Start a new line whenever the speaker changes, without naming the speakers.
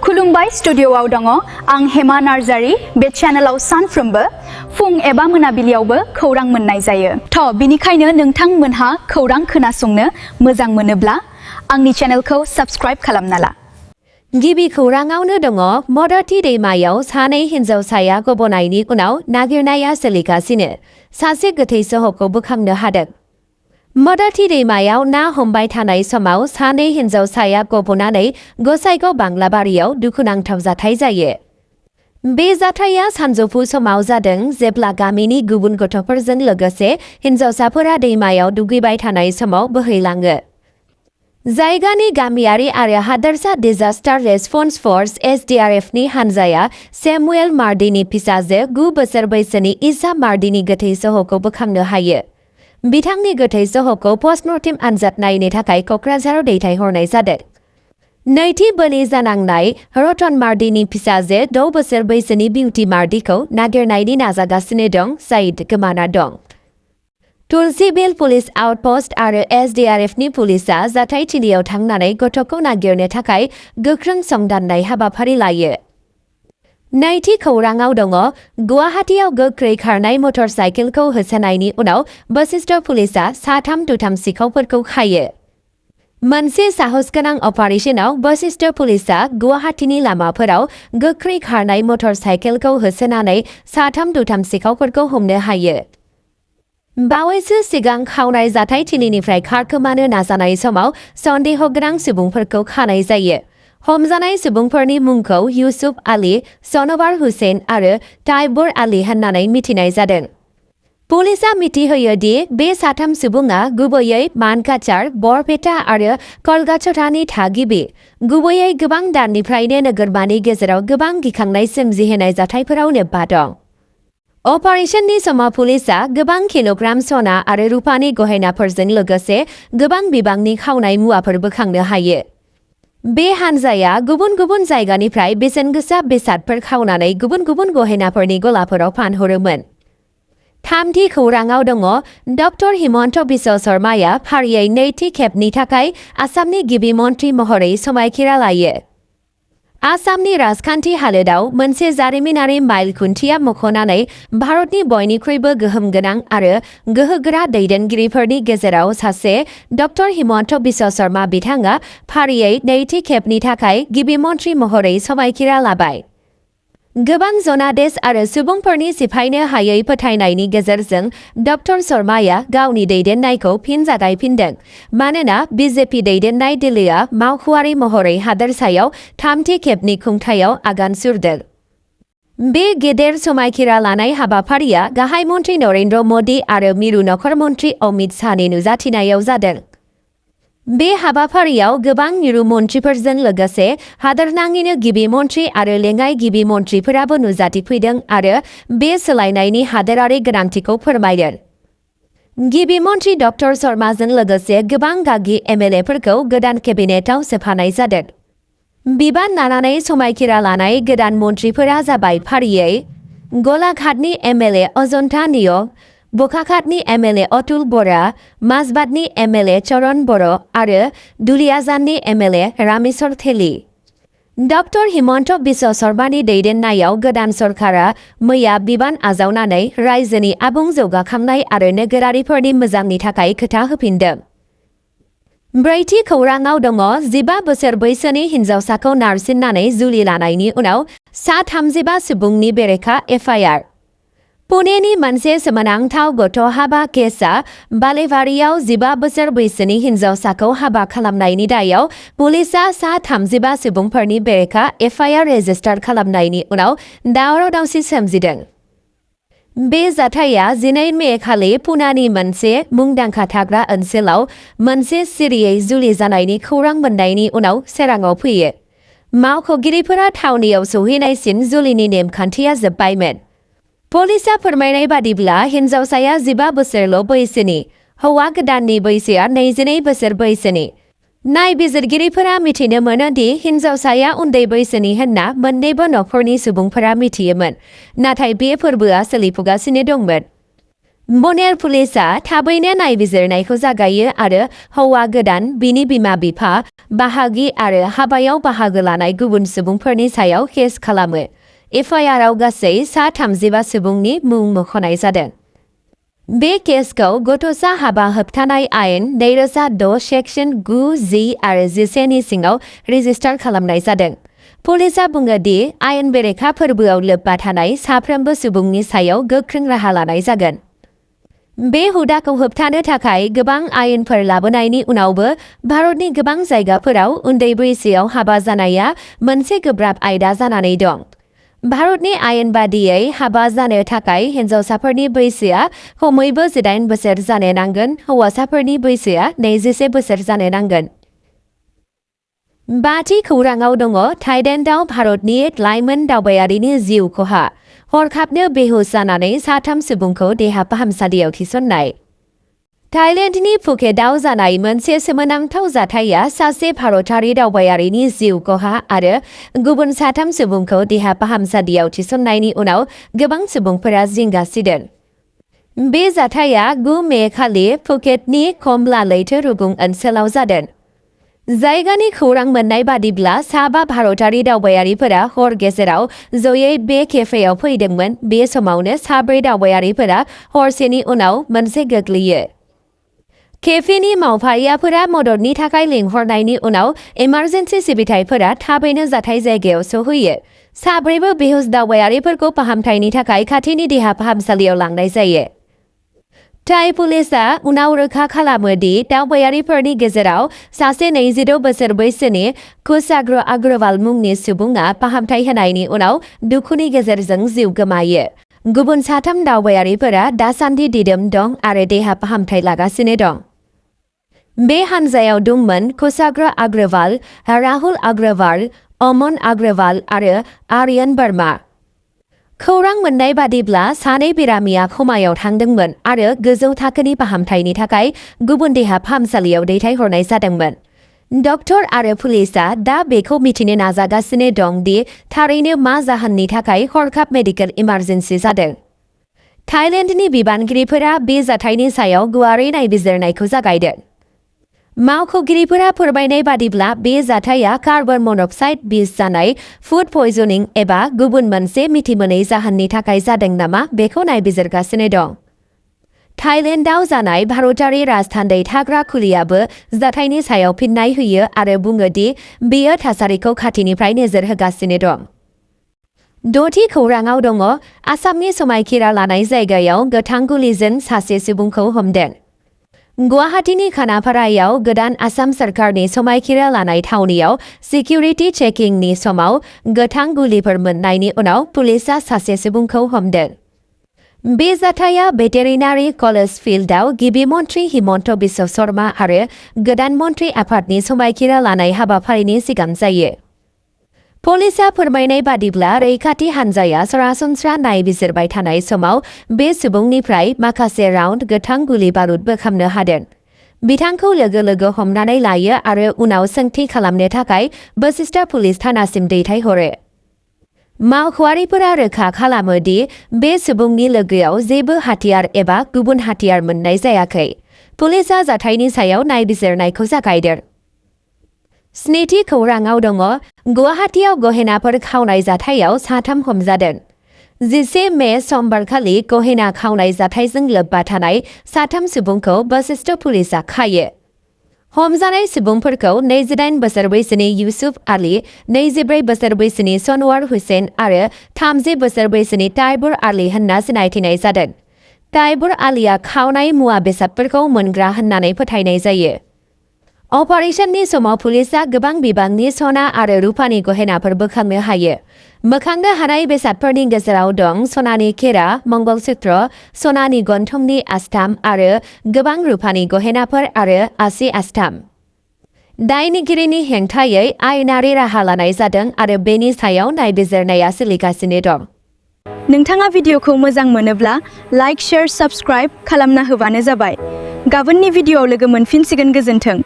खुलुमबाय स्टुडिय'आव दङ आं हेमा नार्जारी बे चेनेलाव सानफ्रोमबो फुं एबा मोनाबिलियावबो खौरां मोननाय जायो। बिनिखायनो नोंथांमोनहा खौरां खोनासंनो मोजां मोनोब्ला आंनि चेनेलखौ साबस्क्राइब खालामना ला।
गिबि खौराङावनो दङ मदथि दैमायाव सानै हिनजावसाया गबनायनि उनाव नागिरनाया सोलिगासिनो, सासे गोथै सहखौ बोखांनो हादों। मदथि दैमायाव ना हमबाय थानाय समाव सानै हिनजावसाया गबनानै गसाइगाव बांलाबारियाव दुखुनांथाव जाथाय जायो। बे जाथाया सानजौफु समाव जादों जेब्ला गामिनि गुबुन गथ'फोरजों लोगोसे हिनजावसाफोरा दैमायाव दुगैबाय थानाय समाव बोहैलाङो। जायगानि गामियारि आरो हादोरसा डिजास्टार रेसपन्स फर्स SDRFनि हानजाया सेमुएल मार्डिनि फिसाजो 9 बोसोर बैसोनि इसा मार्डिनि गोथै सहखौ बोखांनो हायो। बिथांनि गोथै सहखौ पस्टमर्टेम आनजाद नायनो थाखाय क'क्राझाराव दैथायहरनाय जादों। नैथि बोलि जानांनाय रतन मार्डिनि फिसाजो 6 बोसोर बैसोनि बिउटि मार्डिखौ नागिरनायनि नाजागासिनो दं, जाय गोमाना दं। तुलसीबिल पुलिस आउटपोस्ट आरो SDRFनि पुलिसा जाथायथिलियाव थांनानै गथ'खौ नागिरनो थाखाय गोख्रों संदाननाय हाबाफारि लायो। नैथि खौराङाव दङ गुवाहाटीयाव गोख्रै खारनाय मटर साइकेलखौ होसोनायनि उनाव बशिष्ठ पुलिसा 3 दुथां सिखावफोरखौ खायो। मोनसे साहसगोनां अपारेशनाव बशिष्ठ पुलिसा गुवाहाटीनि लामाफोराव गोख्रै खारनाय मटर साइकेलखौ होसोनानै 3 दुथां सिखावफोरखौ हमनो हायो। बावैसो सिगां खावनाय जाथायथिलिनिफ्राय खारखोमानो नाजानाय समाव सन्देहगोनां सुबुंफोरखौ खानाय जायो। हमजानाय सुबुंफोरनि मुंखौ इउसुफ आली, सनवार हुसैन आरो ताइबुर आली होननानै मिथिनाय जादों। पुलिसा मिथिहोयो दि बे 3 सुबुङा गुबैयै मानकाचार, बरपेटा आरो कलगाछटानि थागिबि, गुबैयै गोबां दाननिफ्रायनो नोगोरमानि गेजेराव गोबां गिखांनाय सोमजिहोनाय जाथायफोराव लोब्बा दं। अपारेशननि समाव पुलिसा गोबां किल'ग्राम सना आरो रुपानि गहेनाफोरजों लोगोसे गोबां बिबांनि खावनाय मुवाफोर बोखांनो हायो। बे हानजाया गुबुन गुबुन जायगानिफ्राय बेसेनगोसा बेसादफोर खावनानै गुबुन गुबुन गहेनाफोरनि गलाफोराव फानहरोमोन। थामथि खौराङाव दङ डक्टर हिमन्त बिश्व शर्माया फारियै नैथि खेबनि थाखाय आसामनि गिबि मन्थ्रि महरै समायखिरा लायो। आसामनि राजखान्थि हालोदाव मोनसे जारिमिनारि माइल खुन्थिया मख'नानै भारतनि बयनिख्रुइबो गोहोम गोनां आरो गोहोगोरा दैदेनगिरिफोरनि गेजेराव सासे डक्टर हिमन्त बिश्व शर्मा बिथाङा फारियै नैथि खेबनि थाखाय गिबि मन्थ्रि महरै समायखिरा लाबाय। गोबां जनादेश आरो सुबुंफोरनि सिफायनो हायै फोथायनायनि गेजेरजों डक्टर शर्माया गावनि दैदेननायखौ फिन जागायफिनदों, मानोना BJP दैदेननाय दिल्लीआ मावख'आरि महरै हादोरसायाव थामथि खेबनि खुंथायाव आगान सुरदों। बे गेदेर समायखिरा लानाय हाबाफारिया गाहाय मन्थ्रि नरेन्द्र मदि आरो मिरु नखर मन्थ्रि अमित शाहनि नुजाथिनायाव जादों। बे हाबाफारियाव गोबां मिरु मन्थ्रिफोरजों लोगोसे हादोरनाङैनो गिबि मन्थ्रि आरो लेङाइ गिबि मन्थ्रिफोराबो नुजाथिफैदों आरो बे सोलायनायनि हादोरारि गोनांथिखौ फोरमायदों। गिबि मन्थ्रि डक्टर शर्माजों लोगोसे गोबां गागि MLAफोरखौ गोदान केबिनेटआव सोफानाय जादों। बिबान लानानै समायखिरा लानाय गोदान मन्थ्रिफोरा जाबाय फारियै गलाघाटनि MLA अजन्ता नियग, बोकाखातनि MLA अतुल बरा, माजबाटनि MLA चरण बर' आरो दुलियाजाननि MLA रामेश्वर थेली। डक्टर हिमन्त बिश्व शर्मानि दैदेननायाव गोदान सरकारा मैया बिबान आजावनानै रायजोनि आबुं जौगाखांनाय आरो नोगोरारिफोरनि मोजांनि थाखाय खोथा होफिनदों। ब्रैथि खौराङाव दङ 15 बोसोर बैसोनि हिनजावसाखौ नारसिननानै जुलि लानायनि उनाव 35 सुबुंनि बेरेखा FIR। पुनेनि मोनसे सोमोनांथाव गथ' हाबा केसआ बालेबारियाव 15 बोसोर बैसोनि हिनजावसाखौ हाबा खालामनायनि दायाव पुलिसा 35 सुबुंफोरनि बेरेखा FIR रेजिस्टार खालामनायनि उनाव दावराव-दावसि सोमजिदों। बे जाथाया 12 मे खालि पुनानि मोनसे मुंदांखा थाग्रा ओनसोलाव मोनसे सिरियै जुलि जानायनि खौरां मोननायनि उनाव चेराङाव फैयो। मावख'गिरिफोरा थावनियाव सौहैनायसिम जुलिनि नेमखान्थिया जोबबायमोन। पुलिसा फोरमायनाय बादिब्ला हिनजावसाया 15 बोसोरल' बैसोनि, हौवा गोदाननि बैसोआ 22 बोसोर बैसोनि। नायबिजिरगिरिफोरा मिथिनो मोनो दि हिनजावसाया उन्दै बैसोनि होनना मोन्नैबो नखरनि सुबुंफोरा मिथियोमोन, नाथाय बे फोरबोआ सोलिफुगासिनो दंमोन। बनेर पुलिसा थाबैनो नायबिजिरनायखौ जागायो आरो हौवा गोदान बिनि बिमा-बिफा बाहागि आरो हाबायाव बाहागो लानाय गुबुन सुबुंफोरनि सायाव केस खालामो। एफआइआरआव गासै 35 सुबुंनि मुं मख'नाय जादों। बे केसखौ गथ'सा हाबा होबथानाय आयेन 2006 सेक्सन 9, 10 आरो 11 नि सिङाव रेजिस्टार खालामनाय जादों। पुलिसा बुङो दि आयेन बेरेखा फोरबोआव लोब्बा थानाय साफ्रोमबो सुबुंनि सायाव गोख्रों राहा लानाय जागोन। बे हुदाखौ होबथानो थाखाय गोबां आयेनफोर लाबोनायनि उनावबो भारतनि गोबां जायगाफोराव उन्दै बैसोआव हाबा जानाया मोनसे गोब्राब आयदा जानानै दं। भारतनि आयेन बादियै हाबा जानो थाखाय हिन्जावसाफोरनि बैसोआ खमैबो 18 बोसोर जानो नांगोन, हौवासाफोरनि बैसोआ 21 बोसोर जानो नांगोन। बाथि खौराङाव दङ थाइलेन्डआव भारतनि लाइमोन दावबायारिनि जिउ खहा। हरखाबनो बेहुस जानानै 3 सुबुंखौ देहा फाहामसालियाव थिसननाय। थाइलेन्डनि फुकेटआव जानाय मोनसे सोमोनांथाव जाथाया सासे भारतारि दावबायारिनि जिउ खहा आरो गुबुन 3 सुबुंखौ देहा फाहामसालियाव थिसननायनि उनाव गोबां सुबुंफोरा जिंगा सिदों। बे जाथाया 9 मे खालि फुकेटनि कमला लैथो रुगुं ओनसोलाव जादों। जायगानि खौरां मोननाय बादिब्ला साबा भारतारि दावबायारिफोरा हर गेजेराव जयै बे केफेआव फैदोंमोन। बे समावनो 4 दावबायारिफोरा हरसेनि उनाव मोनसे गोग्लैयो। केफेनि मावफारियाफोरा मददनि थाखाय लिंहरनायनि उनाव इमारजेन्सि सिबिथाइफोरा थाबैनो जाथाय जायगायाव सौहैयो। 4 बेहुस दावबायारिफोरखौ फाहामथायनि थाखाय खाथिनि देहा फाहामसालियाव लांनाय जायो। थाई पुलिसा उनाव रोखा खालामो दि दावबायारिफोरनि गेजेराव सासे 22 बोसोर बैसोनि कुशाग्र अग्रवाल मुंनि सुबुङा फाहामथाय होनायनि उनाव दुखुनि गेजेरजों जिउ गोमायो। गुबुन 3 दावबायारिफोरा दासान्दि दिदोम दं आरो देहा फाहामथाय लागासिनो दं। बे हानजायाव दंमोन कुशाग्र अग्रवाल, राहुल अग्रवाल, अमन अग्रवाल आरो आर्यन वर्मा। खौरां मोननाय बादिब्ला 2 बेरामिया खमायाव थांदोंमोन आरो गोजौ थाखोनि फाहामथायनि थाखाय गुबुन देहा फाहामसालियाव दैथायहरनाय जादोंमोन। डक्टर आरो पुलिसा दा बेखौ मिथिनो नाजागासिनो दं दि थारैनो मा जाहोननि थाखाय हरखाब मेडिकेल इमारजेन्सि जादों। थाइलेन्डनि बिबानगिरिफोरा बे जाथायनि सायाव गुवारै नायबिजिरनायखौ जागायदों। मावख'गिरिफोरा फोरमायनाय बादिब्ला बे जाथाया कार्बन मन'क्साइड बिस जानाय, फुड पयजनिं एबा गुबुन मोनसे मिथिमोनै जाहोननि थाखाय जादों नामा बेखौ नायबिजिरगासिनो दं। थाइलेन्डआव जानाय भारतारि राजथान्दै थाग्रा खुलियाबो जाथायनि सायाव फिन्नाय होयो आरो बुङो दि बेयो थासारिखौ खाथिनिफ्राय नोजोर होगासिनो दं। 6थि खौराङाव दङ आसामनि समायखिरा लानाय जायगायाव गोथां गुलिजों सासे सुबुंखौ हमदों। गुवाहाटीनि खानापारायाव गोदान आसाम सरकारनि समायखिरा लानाय थावनियाव सिकिउरिटि चेकिंनि समाव गोथां गुलिफोर मोननायनि उनाव पुलिसा सासे सुबुंखौ हमदों। बे जाथाया भेटेरिनारि कलेज फिल्डआव गिबि मन्त्रि हिमन्त बिश्व शर्मा आरो गोदान मन्त्रि आफादनि समायखिरा लानाय हाबाफारिनि सिगां जायो। पुलिसा फोरमायनाय बादिब्ला रैखाथि हानजाया सरासनस्रा नायबिजिरबाय थानाय समाव बे सुबुंनिफ्राय माखासे राउन्ड गोथां गुलि बारुद बोखांनो हादों। बिथांखौ लोगो लोगो हमनानै लायो आरो उनाव सोंथि खालामनो थाखाय बशिष्ठ पुलिस थानासिम दैथायहरो। मावख'आरिफोरा रोखा खालामो दि बे सुबुंनि लोगोआव जेबो हाथियार एबा गुबुन हाथियार मोननाय जायाखै। पुलिसा जाथायनि सायाव नायबिजिरनायखौ जागायदों। 7थि खौराङाव दङ गुवाहाटीआव गहेनाफोर खावनाय जाथायाव 3 हमजादों। 11 मे समबारखालि गहेना खावनाय जाथायजों लोब्बा थानाय 3 सुबुंखौ बशिष्ठ पुलिसा खायो। हमजानाय सुबुंफोरखौ 28 बोसोर बैसोनि युसुफ आली, 24 बोसोर बैसोनि सनवार हुसैन आरो 30 बोसोर बैसोनि ताइबुर आली होनना सिनायथिनाय जादों। ताइबुर आलीया खावनाय मुवा बेसादफोरखौ मोनग्रा होननानै फोथायनाय जायो। अपारेशननि समाव पुलिसा गोबां बिबांनि सना आरो रुपानि गहेनाफोर बोखांनो हायो। बोखांनो हानाय बेसादफोरनि गेजेराव दं सनानि खेरा, मंगलसूत्र, सनानि गन्थंनि आस्थाम आरो गोबां रुपानि गहेनाफोर आरो आसि आस्थाम। दायनिगिरिनि हेंथायै आयेनारि राहा लानाय जादों आरो बेनि सायाव नायबिजिरनाया सोलिगासिनो दं।
नोंथाङा भिडिअखौ मोजां मोनोब्ला लाइक, शेयार, साबस्क्राइब खालामना होबानो जाबाय। गाबोननि भिडिअआव लोगो मोनफिनसिगोन। गोजोन्थों।